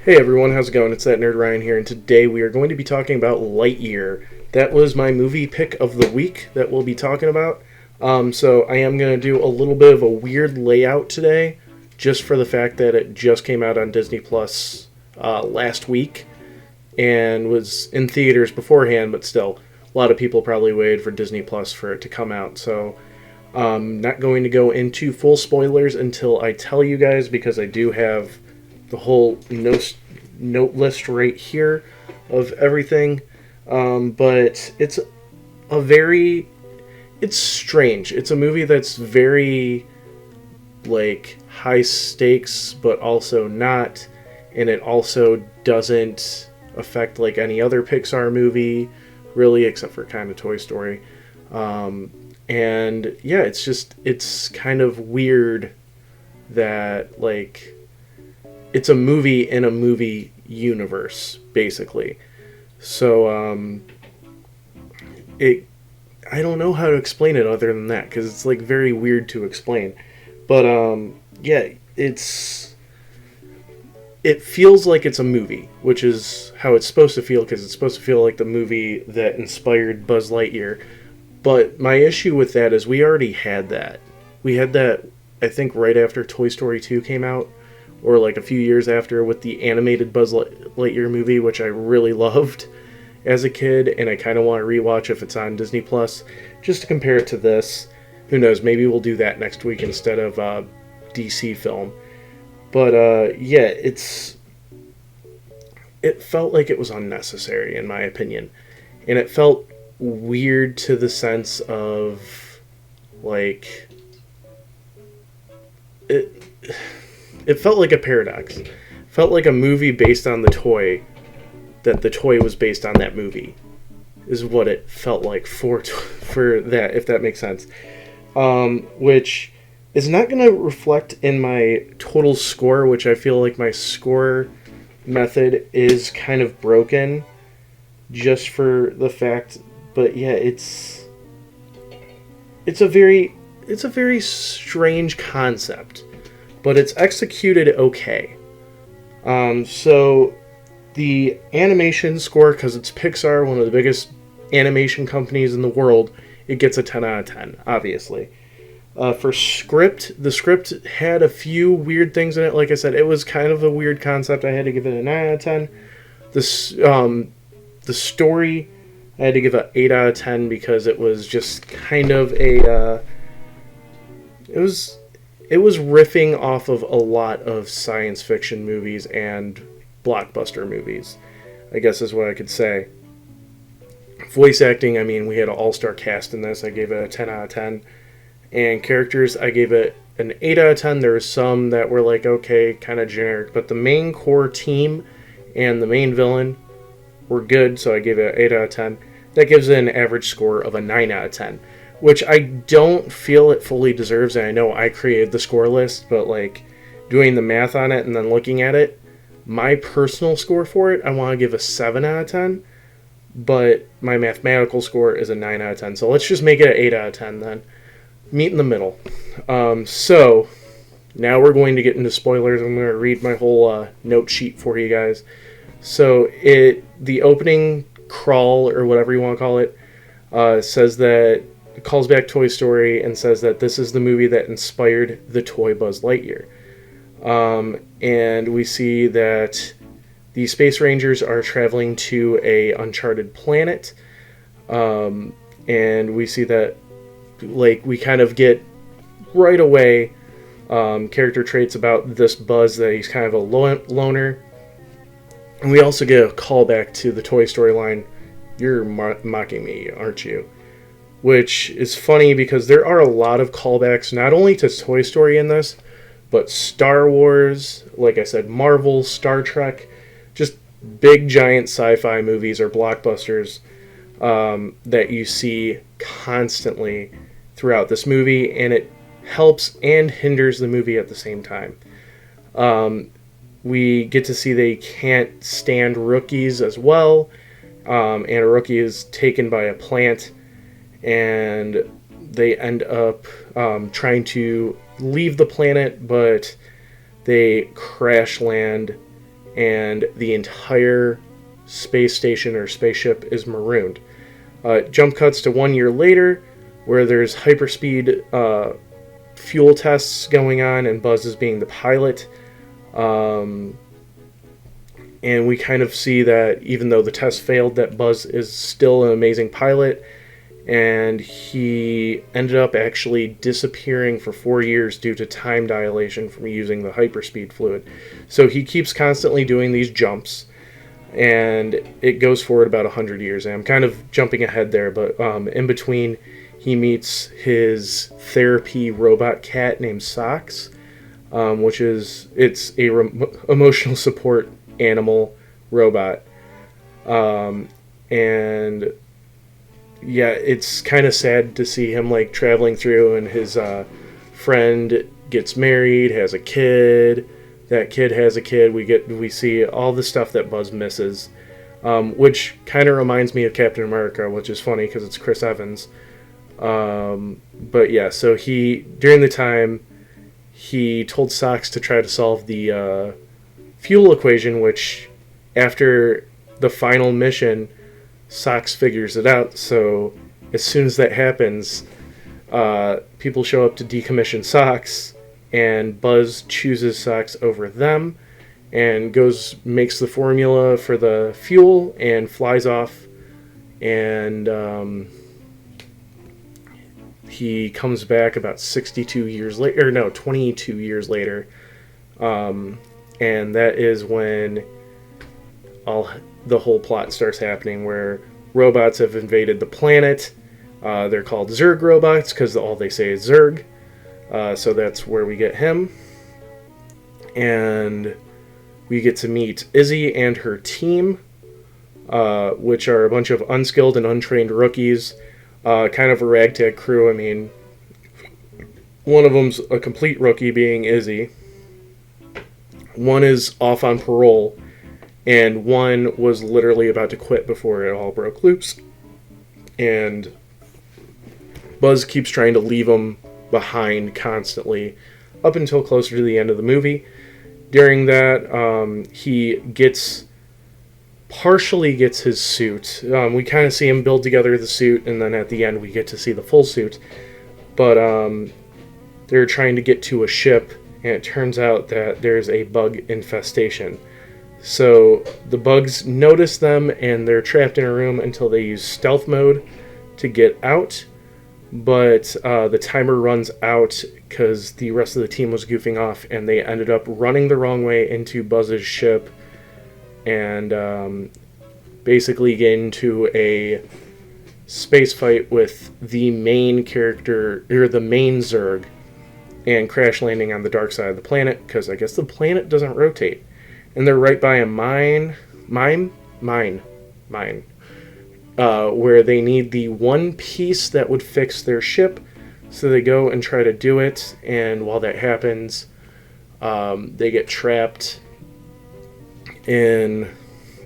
Hey everyone, how's it going? It's that nerd Ryan here, and today we are going to be talking about Lightyear. That was my movie pick of the week that we'll be talking about. So I am going to do a little bit of a weird layout today, just for the fact that it just came out on Disney Plus last week, and was in theaters beforehand, but still, a lot of people probably waited for Disney Plus for it to come out. So I'm not going to go into full spoilers until I tell you guys, because I do have the whole note list right here of everything. But it's strange. It's a movie that's very, like, high stakes, but also not. And it also doesn't affect, like, any other Pixar movie, really, except for kind of Toy Story. And yeah, it's kind of weird that, like, it's a movie in a movie universe, basically. So, I don't know how to explain it other than that, because it's, like, very weird to explain. But, yeah, it feels like it's a movie, which is how it's supposed to feel, because it's supposed to feel like the movie that inspired Buzz Lightyear. But my issue with that is we already had that. We had that, I think, right after Toy Story 2 came out, or like a few years after, with the animated Buzz Lightyear movie, which I really loved as a kid, and I kind of want to rewatch if it's on Disney Plus, just to compare it to this. Who knows, maybe we'll do that next week instead of DC film. But yeah, it felt like it was unnecessary, in my opinion. And it felt weird to the sense of, like, it felt like a paradox. It felt like a movie based on the toy, that the toy was based on that movie, is what it felt like for that, if that makes sense. Which is not going to reflect in my total score, which I feel like my score method is kind of broken, just for the fact. But yeah, it's a very strange concept, but it's executed okay. So the animation score, because it's Pixar, one of the biggest animation companies in the world, it gets a 10 out of 10, obviously. For script, the script had a few weird things in it. Like I said, it was kind of a weird concept. I had to give it a 9 out of 10. The story, I had to give it 8 out of 10, because it was just kind of a... It was riffing off of a lot of science fiction movies and blockbuster movies, I guess is what I could say. Voice acting, I mean, we had an all-star cast in this. I gave it a 10 out of 10. And characters, I gave it an 8 out of 10. There were some that were like, okay, kind of generic. But the main core team and the main villain were good, so I gave it an 8 out of 10. That gives it an average score of a 9 out of 10. Which I don't feel it fully deserves, and I know I created the score list, but, like, doing the math on it and then looking at it, my personal score for it, I want to give a 7 out of 10, but my mathematical score is a 9 out of 10, so let's just make it an 8 out of 10 then. Meet in the middle. So, now we're going to get into spoilers. I'm going to read my whole note sheet for you guys. So, the opening crawl, or whatever you want to call it, says that it calls back Toy Story and says that this is the movie that inspired the toy Buzz Lightyear. And we see that the Space Rangers are traveling to a uncharted planet. And we see that, like, we kind of get right away character traits about this Buzz, that he's kind of a loner. And we also get a callback to the Toy Story line, "You're mocking me, aren't you?" Which is funny, because there are a lot of callbacks, not only to Toy Story in this, but Star Wars, like I said, Marvel, Star Trek, just big giant sci-fi movies or blockbusters that you see constantly throughout this movie, and it helps and hinders the movie at the same time. We get to see they can't stand rookies as well, and a rookie is taken by a plant, and they end up trying to leave the planet, but they crash land and the entire space station or spaceship is marooned. Jump cuts to 1 year later, where there's hyperspeed fuel tests going on, and Buzz is being the pilot. And we kind of see that even though the test failed, that Buzz is still an amazing pilot, and he ended up actually disappearing for 4 years due to time dilation from using the hyperspeed fluid. So he keeps constantly doing these jumps, and it goes forward about 100 years. And I'm kind of jumping ahead there, but in between, he meets his therapy robot cat named Socks, which is a emotional support animal robot. And yeah, it's kind of sad to see him like traveling through, and his friend gets married, has a kid. That kid has a kid. We see all the stuff that Buzz misses, which kind of reminds me of Captain America, which is funny because it's Chris Evans. But yeah, so during the time, he told Socks to try to solve the fuel equation, which after the final mission, Socks figures it out. So as soon as that happens, people show up to decommission Socks, and Buzz chooses Socks over them and makes the formula for the fuel and flies off. And he comes back about 22 years later. And that is when the whole plot starts happening, where robots have invaded the planet. They're called Zurg robots because all they say is Zurg. So that's where we get him. And we get to meet Izzy and her team, which are a bunch of unskilled and untrained rookies. Kind of a ragtag crew. I mean, one of them's a complete rookie, being Izzy. One is off on parole, and one was literally about to quit before it all broke loose. And Buzz keeps trying to leave him behind constantly, up until closer to the end of the movie. During that, he partially gets his suit. We kind of see him build together the suit, and then at the end we get to see the full suit. But they're trying to get to a ship, and it turns out that there's a bug infestation. So the bugs notice them, and they're trapped in a room until they use stealth mode to get out. But the timer runs out because the rest of the team was goofing off, and they ended up running the wrong way into Buzz's ship, and basically get into a space fight with the main character, or the main Zurg, and crash landing on the dark side of the planet, because I guess the planet doesn't rotate. And they're right by a mine, where they need the one piece that would fix their ship. So they go and try to do it, and while that happens, they get trapped in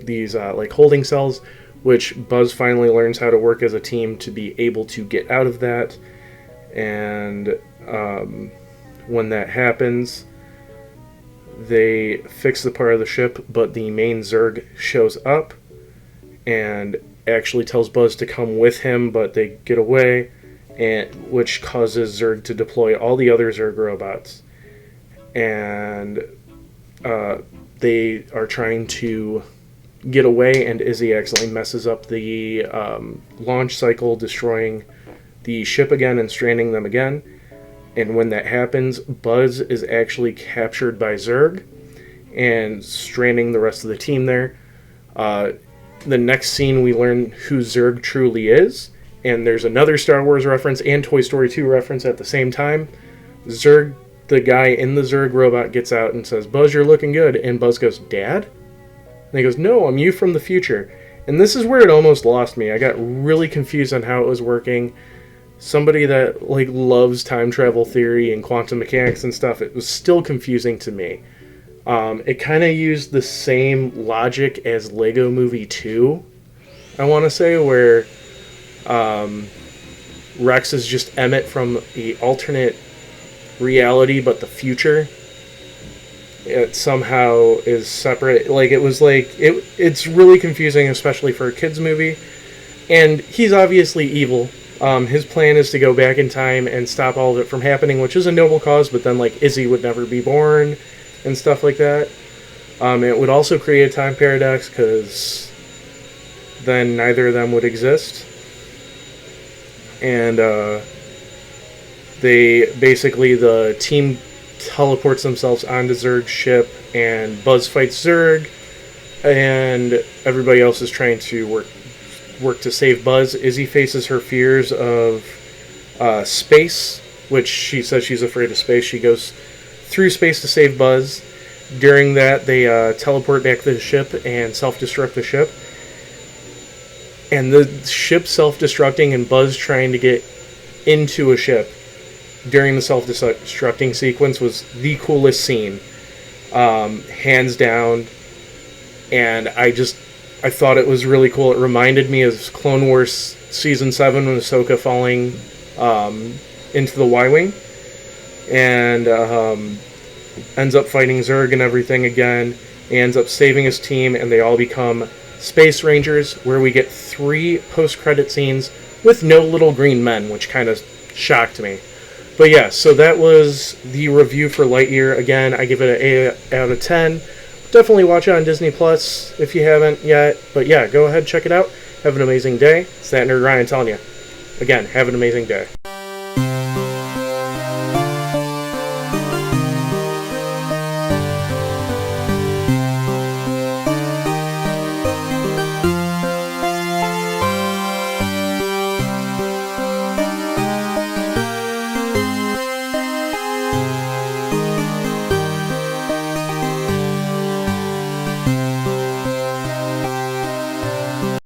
these holding cells, which Buzz finally learns how to work as a team to be able to get out of that. And when that happens, they fix the part of the ship, but the main Zurg shows up and actually tells Buzz to come with him, but they get away, which causes Zurg to deploy all the other Zurg robots. And they are trying to get away, and Izzy accidentally messes up the launch cycle, destroying the ship again and stranding them again. And when that happens, Buzz is actually captured by Zurg and stranding the rest of the team there. The next scene, we learn who Zurg truly is, and there's another Star Wars reference and Toy Story 2 reference at the same time. Zurg, the guy in the Zurg robot, gets out and says, "Buzz, you're looking good." And Buzz goes, "Dad?" And he goes, "No, I'm you from the future." And this is where it almost lost me. I got really confused on how it was working. Somebody that loves time travel theory and quantum mechanics and stuff, it was still confusing to me. It kind of used the same logic as Lego Movie 2, I want to say, where Rex is just Emmett from the alternate reality, but the future. it somehow is separate. Like, it was like, it's really confusing, especially for a kids movie. And he's obviously evil. His plan is to go back in time and stop all of it from happening, which is a noble cause, but then, like, Izzy would never be born and stuff like that. It would also create a time paradox, because then neither of them would exist. And the team teleports themselves onto Zurg's ship, and Buzz fights Zurg, and everybody else is trying to work to save Buzz. Izzy faces her fears of space, which she says she's afraid of space. She goes through space to save Buzz. During that, they teleport back to the ship and self-destruct the ship. And the ship self-destructing and Buzz trying to get into a ship during the self-destructing sequence was the coolest scene, hands down. And I thought it was really cool. It reminded me of Clone Wars Season 7 when Ahsoka falling into the Y-Wing. And ends up fighting Zurg and everything again. He ends up saving his team, and they all become Space Rangers, where we get 3 post-credit scenes with no little green men, which kind of shocked me. But yeah, so that was the review for Lightyear. Again, I give it an 8 out of 10. Definitely watch it on Disney Plus if you haven't yet. But yeah, go ahead, check it out. Have an amazing day. It's that nerd Ryan telling you. Again, have an amazing day.